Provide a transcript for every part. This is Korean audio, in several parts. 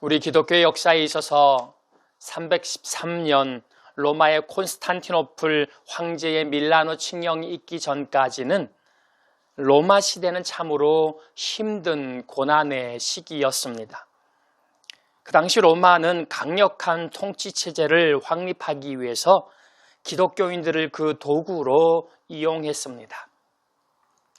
우리 기독교의 역사에 있어서 313년 로마의 콘스탄티노플 황제의 밀라노 칙령이 있기 전까지는 로마 시대는 참으로 힘든 고난의 시기였습니다. 그 당시 로마는 강력한 통치 체제를 확립하기 위해서 기독교인들을 그 도구로 이용했습니다.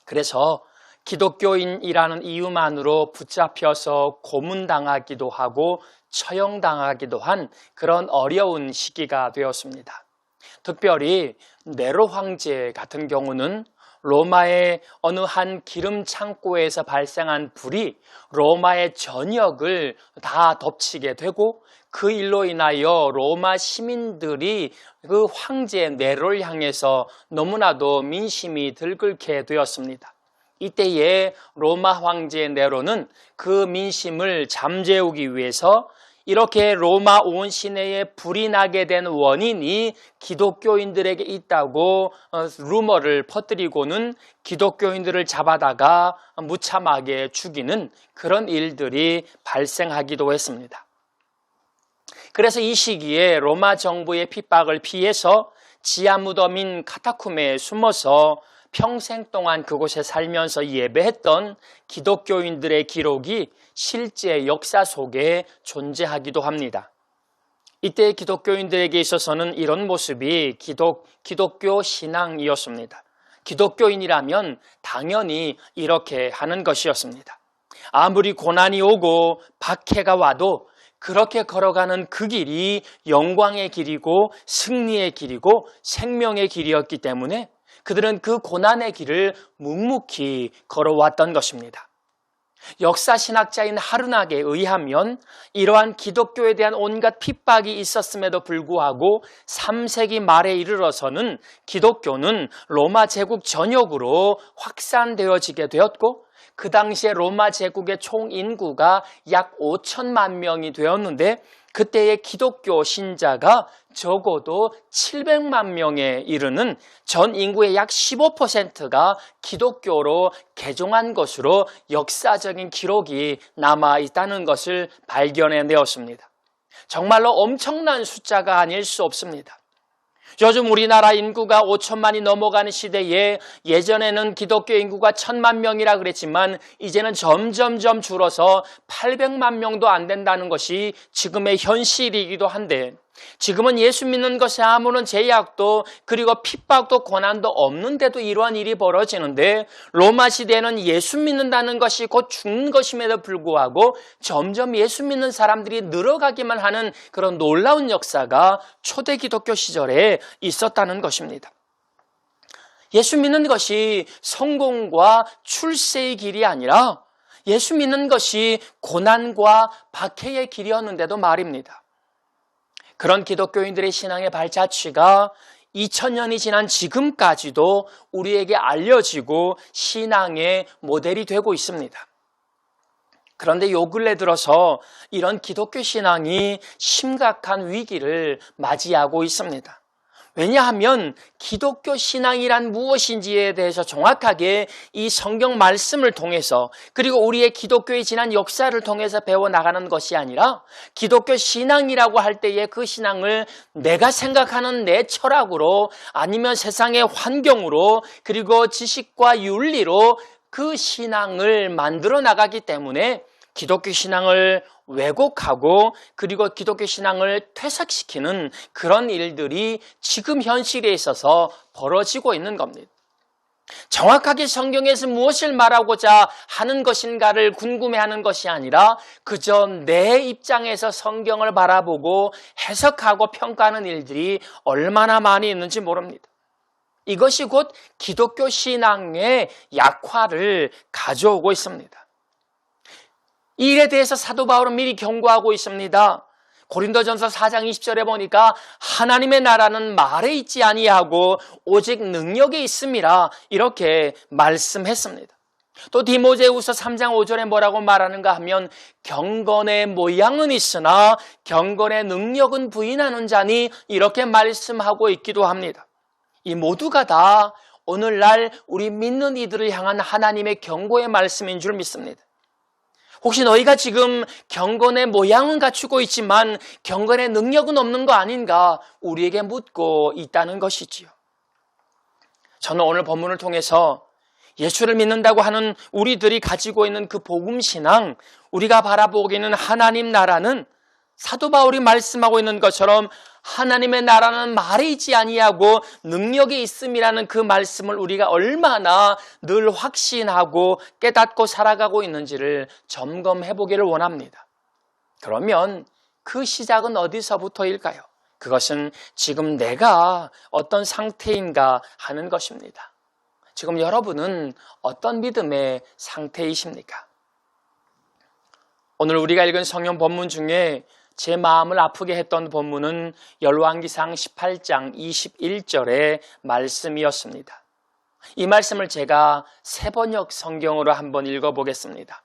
그래서 기독교인이라는 이유만으로 붙잡혀서 고문당하기도 하고 처형당하기도 한 그런 어려운 시기가 되었습니다. 특별히 네로 황제 같은 경우는 로마의 어느 한 기름 창고에서 발생한 불이 로마의 전역을 다 덮치게 되고 그 일로 인하여 로마 시민들이 그 황제 네로를 향해서 너무나도 민심이 들끓게 되었습니다. 이때에 로마 황제 네로는 그 민심을 잠재우기 위해서 이렇게 로마 온 시내에 불이 나게 된 원인이 기독교인들에게 있다고 루머를 퍼뜨리고는 기독교인들을 잡아다가 무참하게 죽이는 그런 일들이 발생하기도 했습니다. 그래서 이 시기에 로마 정부의 핍박을 피해서 지하 무덤인 카타쿰에 숨어서 평생 동안 그곳에 살면서 예배했던 기독교인들의 기록이 실제 역사 속에 존재하기도 합니다. 이때 기독교인들에게 있어서는 이런 모습이 기독교 신앙이었습니다. 기독교인이라면 당연히 이렇게 하는 것이었습니다. 아무리 고난이 오고 박해가 와도 그렇게 걸어가는 그 길이 영광의 길이고 승리의 길이고 생명의 길이었기 때문에 그들은 그 고난의 길을 묵묵히 걸어왔던 것입니다. 역사신학자인 하르낙에 의하면 이러한 기독교에 대한 온갖 핍박이 있었음에도 불구하고 3세기 말에 이르러서는 기독교는 로마 제국 전역으로 확산되어지게 되었고 그 당시에 로마 제국의 총 인구가 약 5천만 명이 되었는데 그때의 기독교 신자가 적어도 700만 명에 이르는 전 인구의 약 15%가 기독교로 개종한 것으로 역사적인 기록이 남아 있다는 것을 발견해내었습니다. 정말로 엄청난 숫자가 아닐 수 없습니다. 요즘 우리나라 인구가 5천만이 넘어가는 시대에 예전에는 기독교 인구가 1,000만 명이라 그랬지만 이제는 점점점 줄어서 800만 명도 안 된다는 것이 지금의 현실이기도 한데 지금은 예수 믿는 것에 아무런 제약도 그리고 핍박도 고난도 없는데도 이러한 일이 벌어지는데 로마 시대에는 예수 믿는다는 것이 곧 죽는 것임에도 불구하고 점점 예수 믿는 사람들이 늘어가기만 하는 그런 놀라운 역사가 초대 기독교 시절에 있었다는 것입니다. 예수 믿는 것이 성공과 출세의 길이 아니라 예수 믿는 것이 고난과 박해의 길이었는데도 말입니다. 그런 기독교인들의 신앙의 발자취가 2000년이 지난 지금까지도 우리에게 알려지고 신앙의 모델이 되고 있습니다. 그런데 요 근래 들어서 이런 기독교 신앙이 심각한 위기를 맞이하고 있습니다. 왜냐하면 기독교 신앙이란 무엇인지에 대해서 정확하게 이 성경 말씀을 통해서 그리고 우리의 기독교의 지난 역사를 통해서 배워나가는 것이 아니라 기독교 신앙이라고 할 때에 그 신앙을 내가 생각하는 내 철학으로 아니면 세상의 환경으로 그리고 지식과 윤리로 그 신앙을 만들어 나가기 때문에 기독교 신앙을 왜곡하고 그리고 기독교 신앙을 퇴색시키는 그런 일들이 지금 현실에 있어서 벌어지고 있는 겁니다. 정확하게 성경에서 무엇을 말하고자 하는 것인가를 궁금해하는 것이 아니라 그저 내 입장에서 성경을 바라보고 해석하고 평가하는 일들이 얼마나 많이 있는지 모릅니다. 이것이 곧 기독교 신앙의 약화를 가져오고 있습니다. 이 일에 대해서 사도 바울은 미리 경고하고 있습니다. 고린도전서 4장 20절에 보니까 하나님의 나라는 말에 있지 아니하고 오직 능력에 있음이라 이렇게 말씀했습니다. 또 디모데후서 3장 5절에 뭐라고 말하는가 하면 경건의 모양은 있으나 경건의 능력은 부인하는 자니 이렇게 말씀하고 있기도 합니다. 이 모두가 다 오늘날 우리 믿는 이들을 향한 하나님의 경고의 말씀인 줄 믿습니다. 혹시 너희가 지금 경건의 모양은 갖추고 있지만 경건의 능력은 없는 거 아닌가 우리에게 묻고 있다는 것이지요. 저는 오늘 본문을 통해서 예수를 믿는다고 하는 우리들이 가지고 있는 그 복음신앙, 우리가 바라보기에는 하나님 나라는 사도 바울이 말씀하고 있는 것처럼 하나님의 나라는 말이지 아니하고 능력이 있음이라는 그 말씀을 우리가 얼마나 늘 확신하고 깨닫고 살아가고 있는지를 점검해 보기를 원합니다. 그러면 그 시작은 어디서부터일까요? 그것은 지금 내가 어떤 상태인가 하는 것입니다. 지금 여러분은 어떤 믿음의 상태이십니까? 오늘 우리가 읽은 성경 본문 중에 제 마음을 아프게 했던 본문은 열왕기상 18장 21절의 말씀이었습니다. 이 말씀을 제가 세번역 성경으로 한번 읽어보겠습니다.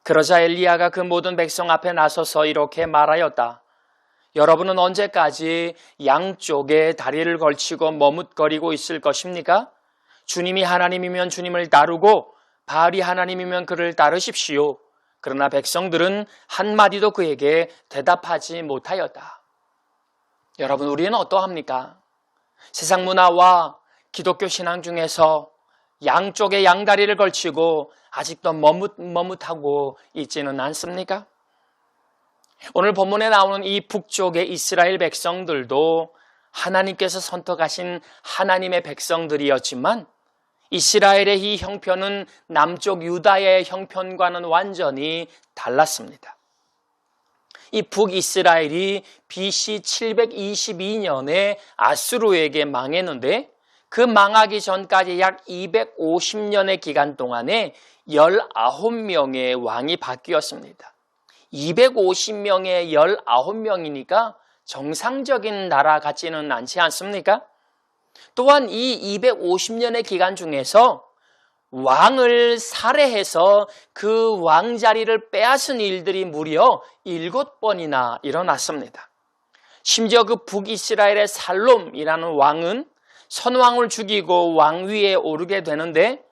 그러자 엘리야가 그 모든 백성 앞에 나서서 이렇게 말하였다. 여러분은 언제까지 양쪽에 다리를 걸치고 머뭇거리고 있을 것입니까? 주님이 하나님이면 주님을 따르고 바알이 하나님이면 그를 따르십시오. 그러나 백성들은 한마디도 그에게 대답하지 못하였다. 여러분, 우리는 어떠합니까? 세상 문화와 기독교 신앙 중에서 양쪽에 양다리를 걸치고 아직도 머뭇하고 있지는 않습니까? 오늘 본문에 나오는 이 북쪽의 이스라엘 백성들도 하나님께서 선택하신 하나님의 백성들이었지만 이스라엘의 이 형편은 남쪽 유다의 형편과는 완전히 달랐습니다. 이 북이스라엘이 BC 722년에 아수르에게 망했는데 그 망하기 전까지 약 250년의 기간 동안에 19명의 왕이 바뀌었습니다. 250명에 19명이니까 정상적인 나라 같지는 않지 않습니까? 또한 이 250년의 기간 중에서 왕을 살해해서 그 왕자리를 빼앗은 일들이 무려 7번이나 일어났습니다. 심지어 그 북이스라엘의 살롬이라는 왕은 선왕을 죽이고 왕위에 오르게 되는데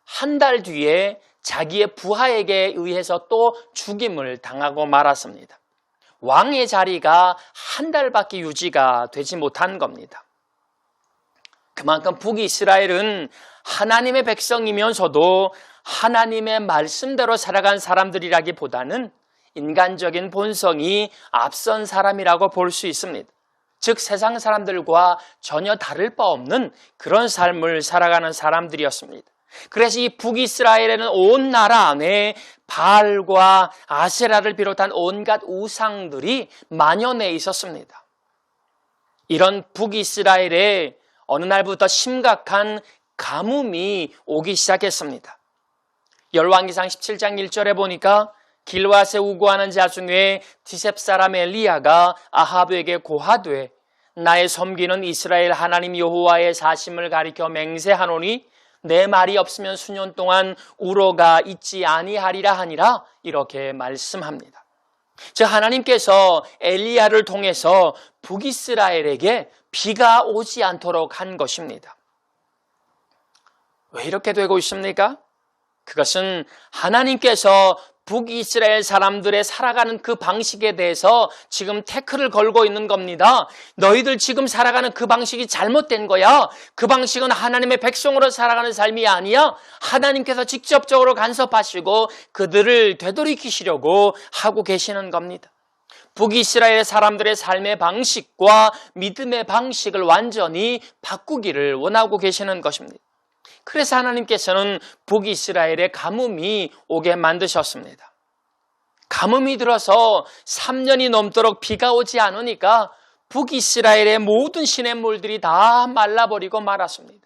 한 달 뒤에 자기의 부하에게 의해서 또 죽임을 당하고 말았습니다. 왕의 자리가 한 달밖에 유지가 되지 못한 겁니다. 그만큼 북이스라엘은 하나님의 백성이면서도 하나님의 말씀대로 살아간 사람들이라기보다는 인간적인 본성이 앞선 사람이라고 볼 수 있습니다. 즉 세상 사람들과 전혀 다를 바 없는 그런 삶을 살아가는 사람들이었습니다. 그래서 이 북이스라엘에는 온 나라 안에 바알과 아세라를 비롯한 온갖 우상들이 만연해 있었습니다. 이런 북이스라엘에 어느 날부터 심각한 가뭄이 오기 시작했습니다. 열왕기상 17장 1절에 보니까 길앗에 우고하는 자 중에 디셉 사람 엘리야가 아합에게 고하되 나의 섬기는 이스라엘 하나님 여호와의 사심을 가리켜 맹세하노니 내 말이 없으면 수년 동안 우로가 있지 아니하리라 하니라 이렇게 말씀합니다. 즉 하나님께서 엘리야를 통해서 북이스라엘에게 비가 오지 않도록 한 것입니다. 왜 이렇게 되고 있습니까? 그것은 하나님께서 북이스라엘 사람들의 살아가는 그 방식에 대해서 지금 태클을 걸고 있는 겁니다. 너희들 지금 살아가는 그 방식이 잘못된 거야. 그 방식은 하나님의 백성으로 살아가는 삶이 아니야. 하나님께서 직접적으로 간섭하시고 그들을 되돌이키시려고 하고 계시는 겁니다. 북이스라엘 사람들의 삶의 방식과 믿음의 방식을 완전히 바꾸기를 원하고 계시는 것입니다. 그래서 하나님께서는 북이스라엘에 가뭄이 오게 만드셨습니다. 가뭄이 들어서 3년이 넘도록 비가 오지 않으니까 북이스라엘의 모든 시냇물들이 다 말라버리고 말았습니다.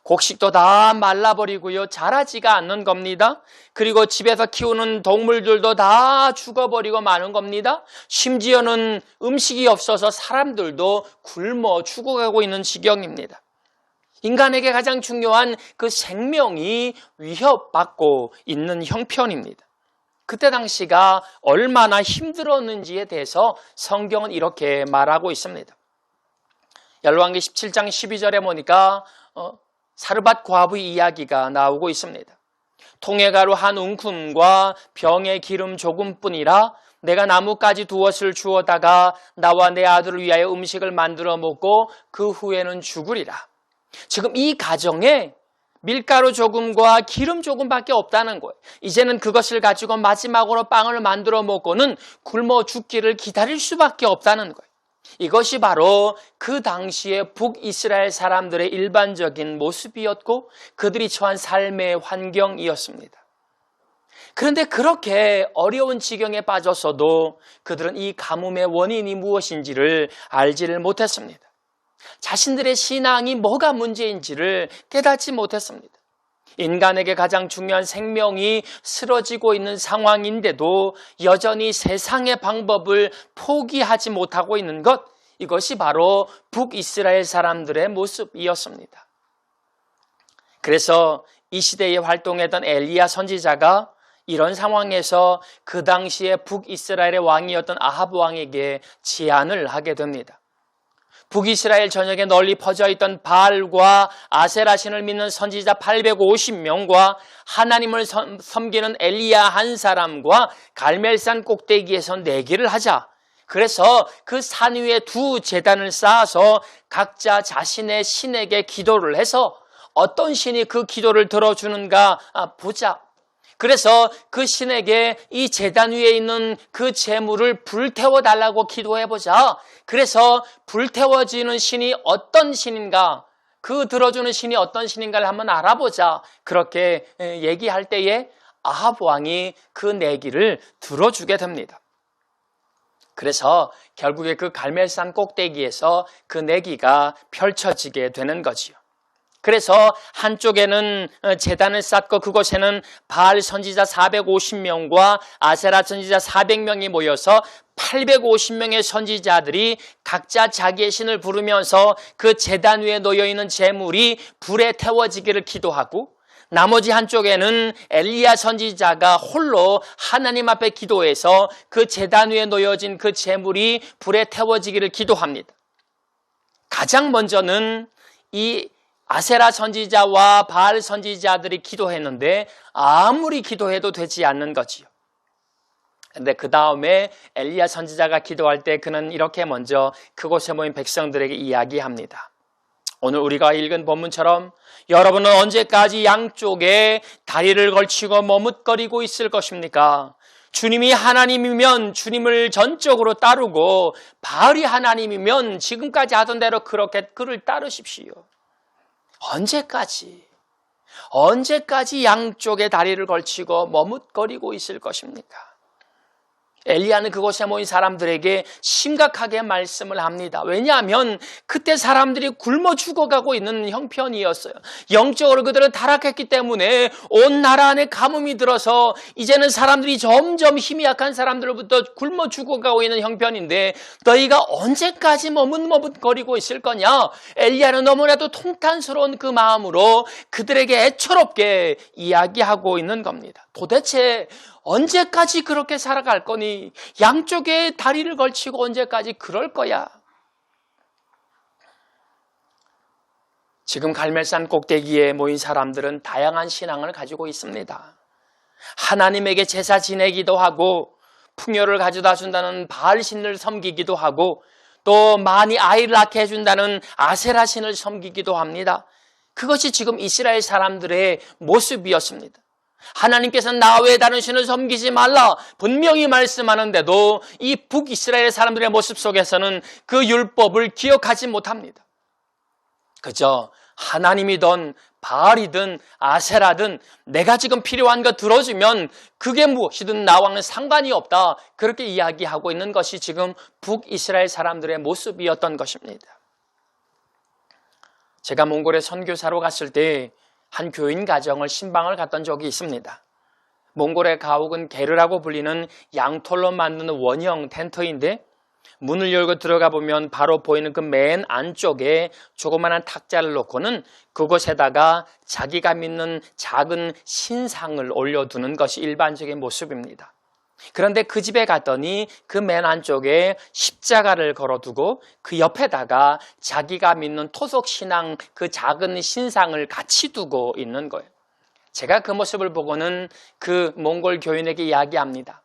곡식도 다 말라버리고요. 자라지가 않는 겁니다. 그리고 집에서 키우는 동물들도 다 죽어버리고 마는 겁니다. 심지어는 음식이 없어서 사람들도 굶어 죽어가고 있는 지경입니다. 인간에게 가장 중요한 그 생명이 위협받고 있는 형편입니다. 그때 당시가 얼마나 힘들었는지에 대해서 성경은 이렇게 말하고 있습니다. 열왕기 17장 12절에 보니까 사르밧 과부의 이야기가 나오고 있습니다. 통에가루 한 웅큼과 병에 기름 조금뿐이라 내가 나뭇가지 두엇을 주어다가 나와 내 아들을 위하여 음식을 만들어 먹고 그 후에는 죽으리라. 지금 이 가정에 밀가루 조금과 기름 조금밖에 없다는 거예요. 이제는 그것을 가지고 마지막으로 빵을 만들어 먹고는 굶어 죽기를 기다릴 수밖에 없다는 거예요. 이것이 바로 그 당시에 북이스라엘 사람들의 일반적인 모습이었고 그들이 처한 삶의 환경이었습니다. 그런데 그렇게 어려운 지경에 빠졌어도 그들은 이 가뭄의 원인이 무엇인지를 알지를 못했습니다. 자신들의 신앙이 뭐가 문제인지를 깨닫지 못했습니다. 인간에게 가장 중요한 생명이 쓰러지고 있는 상황인데도 여전히 세상의 방법을 포기하지 못하고 있는 것, 이것이 바로 북이스라엘 사람들의 모습이었습니다. 그래서 이 시대에 활동했던 엘리야 선지자가 이런 상황에서 그 당시에 북이스라엘의 왕이었던 아합 왕에게 제안을 하게 됩니다. 북이스라엘 전역에 널리 퍼져 있던 바알과 아세라 신을 믿는 선지자 850명과 하나님을 섬기는 엘리야 한 사람과 갈멜산 꼭대기에서 내기를 하자. 그래서 그 산 위에 두 제단을 쌓아서 각자 자신의 신에게 기도를 해서 어떤 신이 그 기도를 들어주는가 보자. 그래서 그 신에게 이 제단 위에 있는 그 제물을 불태워달라고 기도해보자. 그래서 불태워지는 신이 어떤 신인가, 그 들어주는 신이 어떤 신인가를 한번 알아보자. 그렇게 얘기할 때에 아합 왕이 그 내기를 들어주게 됩니다. 그래서 결국에 그 갈멜산 꼭대기에서 그 내기가 펼쳐지게 되는 거지요. 그래서 한쪽에는 제단을 쌓고 그곳에는 바알 선지자 450명과 아세라 선지자 400명이 모여서 850명의 선지자들이 각자 자기의 신을 부르면서 그 제단 위에 놓여있는 제물이 불에 태워지기를 기도하고, 나머지 한쪽에는 엘리야 선지자가 홀로 하나님 앞에 기도해서 그 제단 위에 놓여진 그 제물이 불에 태워지기를 기도합니다. 가장 먼저는 이 아세라 선지자와 바알 선지자들이 기도했는데 아무리 기도해도 되지 않는 거지요. 근데 그 다음에 엘리야 선지자가 기도할 때 그는 이렇게 먼저 그곳에 모인 백성들에게 이야기합니다. 오늘 우리가 읽은 본문처럼 여러분은 언제까지 양쪽에 다리를 걸치고 머뭇거리고 있을 것입니까? 주님이 하나님이면 주님을 전적으로 따르고 바알이 하나님이면 지금까지 하던 대로 그렇게 그를 따르십시오. 언제까지 양쪽에 다리를 걸치고 머뭇거리고 있을 것입니까? 엘리야는 그곳에 모인 사람들에게 심각하게 말씀을 합니다. 왜냐하면 그때 사람들이 굶어 죽어가고 있는 형편이었어요. 영적으로 그들은 타락했기 때문에 온 나라 안에 가뭄이 들어서 이제는 사람들이 점점 힘이 약한 사람들로부터 굶어 죽어가고 있는 형편인데 너희가 언제까지 머뭇머뭇거리고 있을 거냐? 엘리야는 너무나도 통탄스러운 그 마음으로 그들에게 애처롭게 이야기하고 있는 겁니다. 도대체 언제까지 그렇게 살아갈 거니? 양쪽에 다리를 걸치고 언제까지 그럴 거야? 지금 갈멜산 꼭대기에 모인 사람들은 다양한 신앙을 가지고 있습니다. 하나님에게 제사 지내기도 하고 풍요를 가져다 준다는 바알 신을 섬기기도 하고 또 많이 아이를 낳게 해준다는 아세라 신을 섬기기도 합니다. 그것이 지금 이스라엘 사람들의 모습이었습니다. 하나님께서는 나 외에 다른 신을 섬기지 말라 분명히 말씀하는데도 이 북이스라엘 사람들의 모습 속에서는 그 율법을 기억하지 못합니다. 그저 하나님이든 바알이든 아세라든 내가 지금 필요한 거 들어주면 그게 무엇이든 나와는 상관이 없다, 그렇게 이야기하고 있는 것이 지금 북이스라엘 사람들의 모습이었던 것입니다. 제가 몽골에 선교사로 갔을 때 한 교인 가정을 신방을 갔던 적이 있습니다. 몽골의 가옥은 게르라고 불리는 양털로 만든 원형 텐트인데 문을 열고 들어가 보면 바로 보이는 그 맨 안쪽에 조그마한 탁자를 놓고는 그곳에다가 자기가 믿는 작은 신상을 올려두는 것이 일반적인 모습입니다. 그런데 그 집에 갔더니 그 맨 안쪽에 십자가를 걸어두고 그 옆에다가 자기가 믿는 토속 신앙 그 작은 신상을 같이 두고 있는 거예요. 제가 그 모습을 보고는 그 몽골 교인에게 이야기합니다.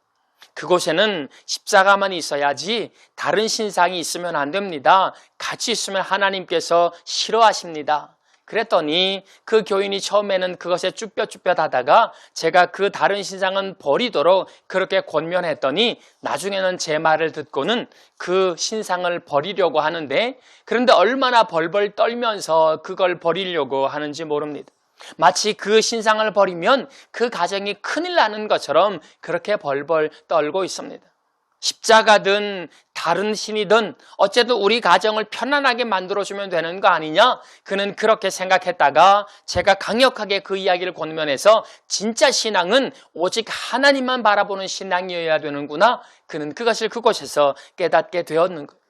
그곳에는 십자가만 있어야지 다른 신상이 있으면 안 됩니다. 같이 있으면 하나님께서 싫어하십니다. 그랬더니 그 교인이 처음에는 그것에 쭈뼛쭈뼛 하다가 제가 그 다른 신상은 버리도록 그렇게 권면했더니 나중에는 제 말을 듣고는 그 신상을 버리려고 하는데, 그런데 얼마나 벌벌 떨면서 그걸 버리려고 하는지 모릅니다. 마치 그 신상을 버리면 그 가정이 큰일 나는 것처럼 그렇게 벌벌 떨고 있습니다. 십자가든 다른 신이든 어쨌든 우리 가정을 편안하게 만들어주면 되는 거 아니냐? 그는 그렇게 생각했다가 제가 강력하게 그 이야기를 권면해서 진짜 신앙은 오직 하나님만 바라보는 신앙이어야 되는구나. 그는 그것을 그곳에서 깨닫게 되었는 거예요.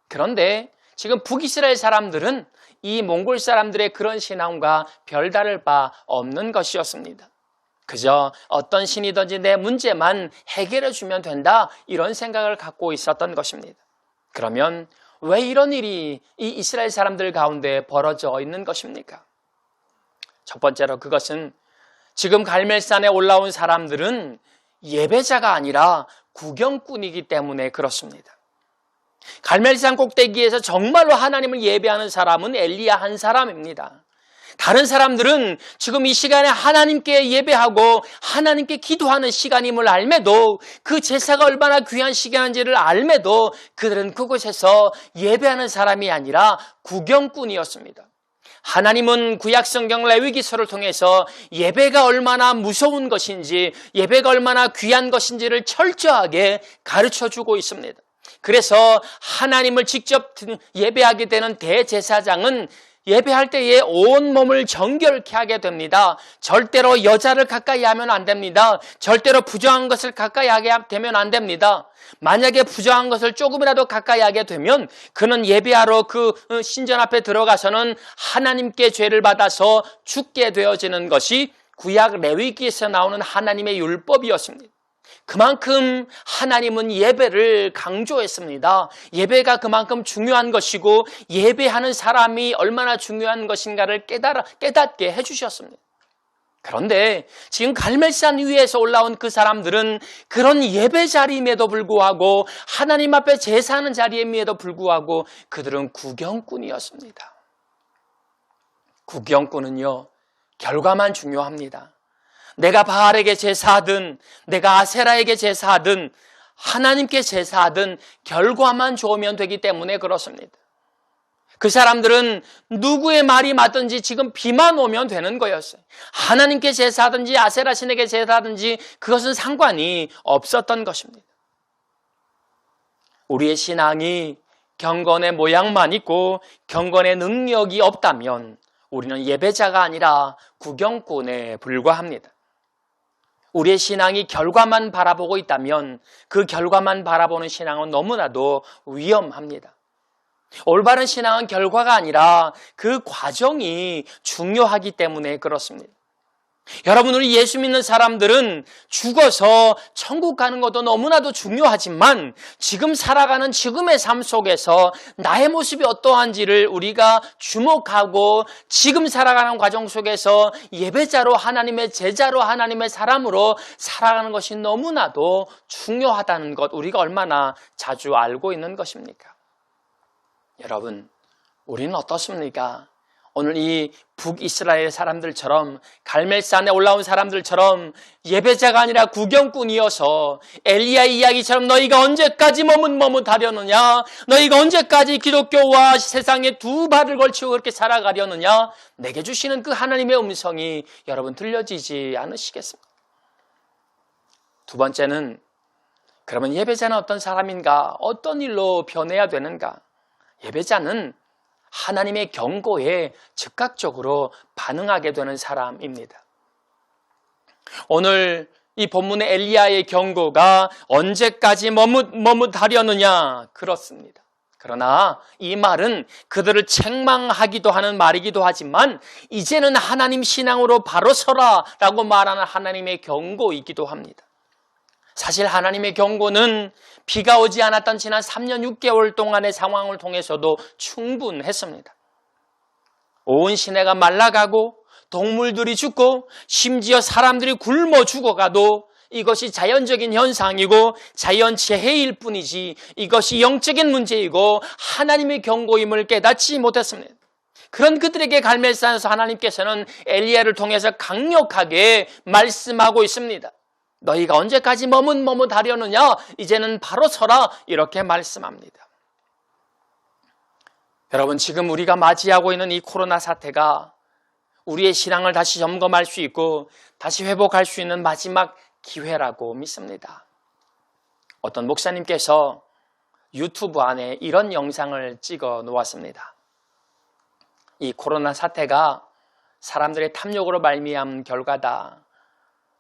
그런데 지금 북이스라엘 사람들은 이 몽골 사람들의 그런 신앙과 별다를 바 없는 것이었습니다. 그저 어떤 신이든지 내 문제만 해결해 주면 된다, 이런 생각을 갖고 있었던 것입니다. 그러면 왜 이런 일이 이 이스라엘 사람들 가운데 벌어져 있는 것입니까? 첫 번째로 그것은 지금 갈멜산에 올라온 사람들은 예배자가 아니라 구경꾼이기 때문에 그렇습니다. 갈멜산 꼭대기에서 정말로 하나님을 예배하는 사람은 엘리야 한 사람입니다. 다른 사람들은 지금 이 시간에 하나님께 예배하고 하나님께 기도하는 시간임을 알매도, 그 제사가 얼마나 귀한 시간인지를 알매도 그들은 그곳에서 예배하는 사람이 아니라 구경꾼이었습니다. 하나님은 구약성경 레위기서를 통해서 예배가 얼마나 무서운 것인지, 예배가 얼마나 귀한 것인지를 철저하게 가르쳐주고 있습니다. 그래서 하나님을 직접 예배하게 되는 대제사장은 예배할 때에 온 몸을 정결케 하게 됩니다. 절대로 여자를 가까이 하면 안 됩니다. 절대로 부정한 것을 가까이 하게 되면 안 됩니다. 만약에 부정한 것을 조금이라도 가까이 하게 되면 그는 예배하러 그 신전 앞에 들어가서는 하나님께 죄를 받아서 죽게 되어지는 것이 구약 레위기에서 나오는 하나님의 율법이었습니다. 그만큼 하나님은 예배를 강조했습니다. 예배가 그만큼 중요한 것이고 예배하는 사람이 얼마나 중요한 것인가를 깨닫게 해주셨습니다. 그런데 지금 갈멜산 위에서 올라온 그 사람들은 그런 예배 자리임에도 불구하고, 하나님 앞에 제사하는 자리임에도 불구하고 그들은 구경꾼이었습니다. 구경꾼은요, 결과만 중요합니다. 내가 바알에게 제사하든 내가 아세라에게 제사하든 하나님께 제사하든 결과만 좋으면 되기 때문에 그렇습니다. 그 사람들은 누구의 말이 맞든지 지금 비만 오면 되는 거였어요. 하나님께 제사하든지 아세라 신에게 제사하든지 그것은 상관이 없었던 것입니다. 우리의 신앙이 경건의 모양만 있고 경건의 능력이 없다면 우리는 예배자가 아니라 구경꾼에 불과합니다. 우리의 신앙이 결과만 바라보고 있다면 그 결과만 바라보는 신앙은 너무나도 위험합니다. 올바른 신앙은 결과가 아니라 그 과정이 중요하기 때문에 그렇습니다. 여러분, 우리 예수 믿는 사람들은 죽어서 천국 가는 것도 너무나도 중요하지만 지금 살아가는 지금의 삶 속에서 나의 모습이 어떠한지를 우리가 주목하고 지금 살아가는 과정 속에서 예배자로, 하나님의 제자로, 하나님의 사람으로 살아가는 것이 너무나도 중요하다는 것, 우리가 얼마나 자주 알고 있는 것입니까? 여러분, 우리는 어떻습니까? 오늘 이 북이스라엘 사람들처럼, 갈멜산에 올라온 사람들처럼 예배자가 아니라 구경꾼이어서 엘리야 이야기처럼 너희가 언제까지 머뭇머뭇하려느냐, 너희가 언제까지 기독교와 세상에 두 발을 걸치고 그렇게 살아가려느냐, 내게 주시는 그 하나님의 음성이 여러분 들려지지 않으시겠습니까? 두 번째는, 그러면 예배자는 어떤 사람인가? 어떤 일로 변해야 되는가? 예배자는 하나님의 경고에 즉각적으로 반응하게 되는 사람입니다. 오늘 이 본문의 엘리야의 경고가 언제까지 머뭇하려느냐, 그렇습니다. 그러나 이 말은 그들을 책망하기도 하는 말이기도 하지만 이제는 하나님 신앙으로 바로 서라 라고 말하는 하나님의 경고이기도 합니다. 사실 하나님의 경고는 비가 오지 않았던 지난 3년 6개월 동안의 상황을 통해서도 충분했습니다. 온 시내가 말라가고 동물들이 죽고 심지어 사람들이 굶어 죽어가도 이것이 자연적인 현상이고 자연재해일 뿐이지 이것이 영적인 문제이고 하나님의 경고임을 깨닫지 못했습니다. 그런 그들에게 갈멜산에서 하나님께서는 엘리야를 통해서 강력하게 말씀하고 있습니다. 너희가 언제까지 머뭇머뭇하려느냐? 이제는 바로 서라. 이렇게 말씀합니다. 여러분, 지금 우리가 맞이하고 있는 이 코로나 사태가 우리의 신앙을 다시 점검할 수 있고 다시 회복할 수 있는 마지막 기회라고 믿습니다. 어떤 목사님께서 유튜브 안에 이런 영상을 찍어 놓았습니다. 이 코로나 사태가 사람들의 탐욕으로 말미암은 결과다.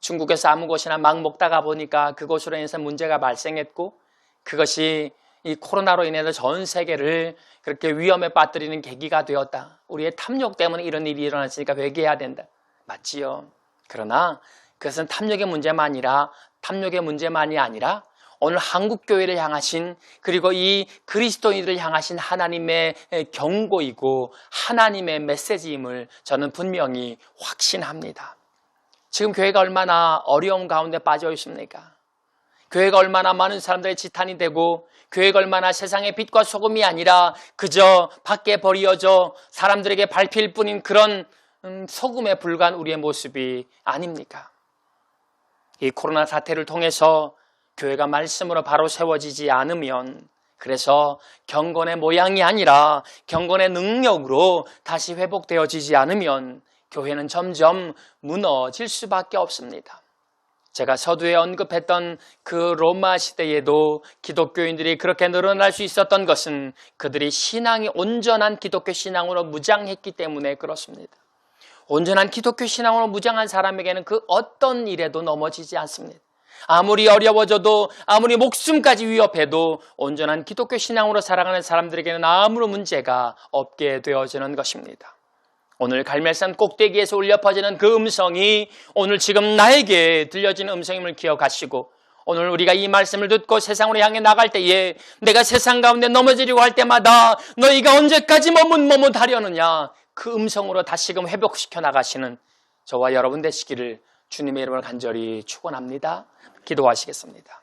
중국에서 아무 곳이나 막 먹다가 보니까 그곳으로 인해서 문제가 발생했고 그것이 이 코로나로 인해서 전 세계를 그렇게 위험에 빠뜨리는 계기가 되었다. 우리의 탐욕 때문에 이런 일이 일어났으니까 회개해야 된다. 맞지요. 그러나 그것은 탐욕의 문제만이 아니라 오늘 한국교회를 향하신 그리고 이 그리스도인들을 향하신 하나님의 경고이고 하나님의 메시지임을 저는 분명히 확신합니다. 지금 교회가 얼마나 어려움 가운데 빠져 있습니까? 교회가 얼마나 많은 사람들의 지탄이 되고 교회가 얼마나 세상의 빛과 소금이 아니라 그저 밖에 버려져 사람들에게 밟힐 뿐인 그런 소금에 불과한 우리의 모습이 아닙니까? 이 코로나 사태를 통해서 교회가 말씀으로 바로 세워지지 않으면 그래서 경건의 모양이 아니라 경건의 능력으로 다시 회복되어지지 않으면 교회는 점점 무너질 수밖에 없습니다. 제가 서두에 언급했던 그 로마 시대에도 기독교인들이 그렇게 늘어날 수 있었던 것은 그들이 신앙이 온전한 기독교 신앙으로 무장했기 때문에 그렇습니다. 온전한 기독교 신앙으로 무장한 사람에게는 그 어떤 일에도 넘어지지 않습니다. 아무리 어려워져도 아무리 목숨까지 위협해도 온전한 기독교 신앙으로 살아가는 사람들에게는 아무런 문제가 없게 되어지는 것입니다. 오늘 갈멜산 꼭대기에서 울려 퍼지는 그 음성이 오늘 지금 나에게 들려지는 음성임을 기억하시고 오늘 우리가 이 말씀을 듣고 세상으로 향해 나갈 때에 내가 세상 가운데 넘어지려고 할 때마다 너희가 언제까지 머뭇머뭇하려느냐 그 음성으로 다시금 회복시켜 나가시는 저와 여러분 되시기를 주님의 이름으로 간절히 축원합니다. 기도하시겠습니다.